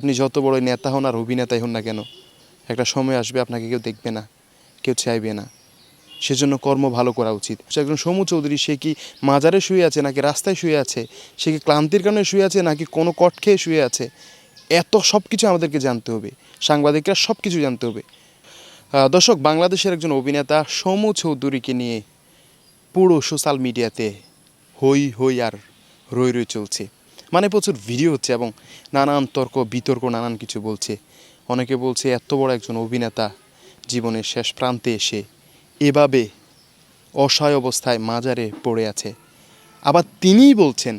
আপনি যত বড় নেতা হন আর অভিনেতাই হন না কেন, একটা সময় আসবে আপনাকে কেউ দেখবে না, কেউ চাইবে না। সেজন্য কর্ম ভালো করা উচিত। একজন সমু চৌধুরী, সে কি মাজারে শুয়ে আছে নাকি রাস্তায় শুয়ে আছে, সে কি ক্লান্তির কারণে শুয়ে আছে নাকি কোনো কট খেয়ে শুয়ে আছে, এত সব কিছু আমাদেরকে জানতে হবে, সাংবাদিকরা সব কিছু জানতে হবে। দর্শক, বাংলাদেশের একজন অভিনেতা সমু চৌধুরীকে নিয়ে পুরো সোশ্যাল মিডিয়াতে হই হই আর রই রই চলছে। মানে প্রচুর ভিডিও হচ্ছে এবং নানান তর্ক বিতর্ক নানান কিছু বলছে। অনেকে বলছে এত বড় একজন অভিনেতা জীবনের শেষ প্রান্তে এসে এভাবে অসহায় অবস্থায় মাজারে পড়ে আছে। আবার তিনিই বলছেন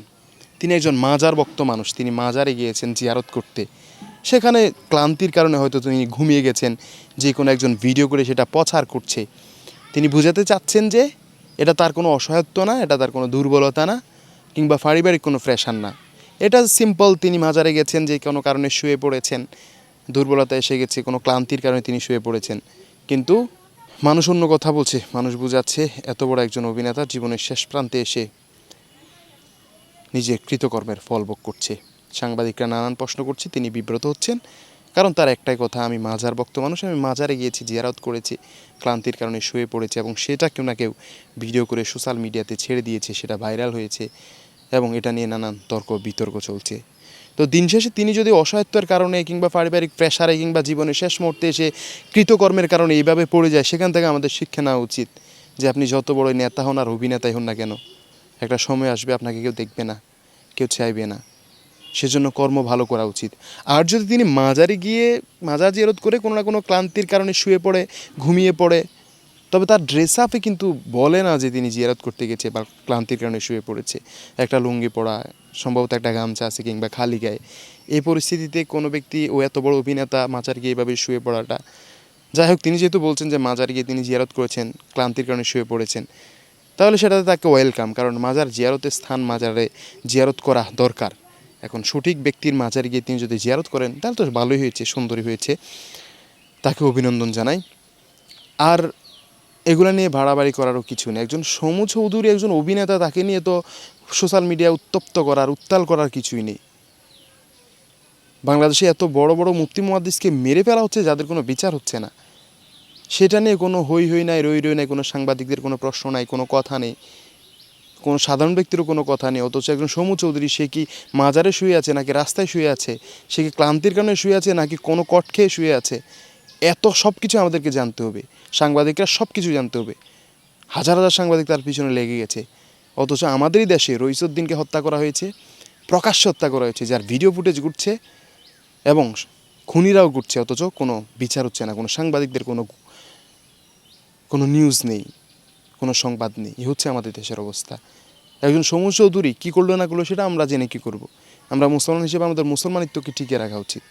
তিনি একজন মাজার ভক্ত মানুষ, তিনি মাজারে গিয়েছেন জিয়ারত করতে, সেখানে ক্লান্তির কারণে হয়তো তিনি ঘুমিয়ে গেছেন, যে কোনো একজন ভিডিও করে সেটা প্রচার করছে। তিনি বোঝাতে চাচ্ছেন যে এটা তার কোনো অসহায়ত্ব না, এটা তার কোনো দুর্বলতা না, কিংবা পারিবারিক কোনো প্রেশার না। এটা সিম্পল, তিনি মাজারে গেছেন, যে কোনো কারণে শুয়ে পড়েছেন, দুর্বলতা এসে গেছে, কোনো ক্লান্তির কারণে তিনি শুয়ে পড়েছেন। কিন্তু মানুষ অন্য কথা বলছে, মানুষ বোঝাচ্ছে এত বড় একজন অভিনেতা জীবনের শেষ প্রান্তে এসে নিজের কৃতকর্মের ফল ভোগ করছে। সাংবাদিকরা নানান প্রশ্ন করছে, তিনি বিব্রত হচ্ছেন, কারণ তার একটাই কথা, আমি মাজার ভক্ত মানুষ, আমি মাজারে গিয়েছি, জিয়ারত করেছি, ক্লান্তির কারণে শুয়ে পড়েছে, এবং সেটা কেউ না কেউ ভিডিও করে সোশ্যাল মিডিয়াতে ছেড়ে দিয়েছে, সেটা ভাইরাল হয়েছে এবং এটা নিয়ে নানান তর্ক বিতর্ক চলছে। তো দিন শেষে তিনি যদি অসহায়ত্বের কারণে কিংবা পারিবারিক প্রেশারে কিংবা জীবনের শেষ মুহূর্তে এসে কৃতকর্মের কারণে এইভাবে পড়ে যায়, সেখান থেকে আমাদের শিক্ষা নেওয়া উচিত যে আপনি যত বড় নেতা হন আর অভিনেতাই হন না কেন, একটা সময় আসবে আপনাকে কেউ দেখবে না, কেউ চাইবে না। সেজন্য কর্ম ভালো করা উচিত। আর যদি তিনি মাজারে গিয়ে মাজার জিয়ারত করে কোনো না কোনো ক্লান্তির কারণে শুয়ে পড়ে, ঘুমিয়ে পড়ে, তবে তার ড্রেস আপে কিন্তু বলে না যে তিনি জিয়ারত করতে গেছে বা ক্লান্তির কারণে শুয়ে পড়েছে। একটা লুঙ্গি পরা, সম্ভবত একটা গামছা আছে কিংবা খালি গায়ে, এই পরিস্থিতিতে কোনো ব্যক্তি, ও এত বড় অভিনেতা, মাজার গিয়ে এভাবে শুয়ে পড়াটা, যাই হোক, তিনি যেহেতু বলছেন যে মাজার গিয়ে তিনি জিয়ারত করেছেন, ক্লান্তির কারণে শুয়ে পড়েছেন, তাহলে সেটাতে তাকে ওয়েলকাম, কারণ মাজার জিয়ারতের স্থান, মাজারে জিয়ারত করা দরকার। এখন সঠিক ব্যক্তির মাজারে গিয়ে তিনি যদি জিয়ারত করেন তাহলে তো ভালোই হয়েছে, সুন্দরই হয়েছে, তাকে অভিনন্দন জানাই। আর এগুলো নিয়ে বাড়াবাড়ি করারও কিছু নেই। একজন সমু চৌধুরী একজন অভিনেতা, তাকে নিয়ে তো সোশ্যাল মিডিয়া উত্তপ্ত করার, উত্তাল করার কিছুই নেই। বাংলাদেশে এত বড় বড় মুফতি মুহাদ্দিসকে মেরে ফেলা হচ্ছে, যাদের কোনো বিচার হচ্ছে না, সেটা নিয়ে কোনো হই হই নাই, রই রই নাই, কোনো সাংবাদিকদের কোনো প্রশ্ন নাই, কোনো কথা নেই, কোনো সাধারণ ব্যক্তিরও কোনো কথা নেই। অথচ একজন সমু চৌধুরী, সে কি মাজারে শুয়ে আছে নাকি রাস্তায় শুয়ে আছে, সে কি ক্লান্তির কারণে শুয়ে আছে নাকি কোনো কট খেয়ে শুয়ে আছে, এত সব কিছু আমাদেরকে জানতে হবে, সাংবাদিকরা সব কিছু জানতে হবে। হাজার হাজার সাংবাদিক তার পিছনে লেগে গেছে। অথচ আমাদেরই দেশে রইসুদ্দিনকে হত্যা করা হয়েছে, প্রকাশ্যে হত্যা করা হয়েছে, যার ভিডিও ফুটেজ ঘুরছে এবং খুনিরাও ঘুরছে, অথচ কোনো বিচার হচ্ছে না, কোনো সাংবাদিকদের কোনো কোনো নিউজ নেই, কোনো সংবাদ নেই। এই হচ্ছে আমাদের দেশের অবস্থা। একজন সমু চৌধুরী কী করলো না করলো সেটা আমরা জেনে কী করব? আমরা মুসলমান হিসেবে আমাদের মুসলমানিত্বকে টিকিয়ে রাখা উচিত।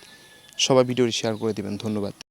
সবাই ভিডিওটি শেয়ার করে দেবেন। ধন্যবাদ।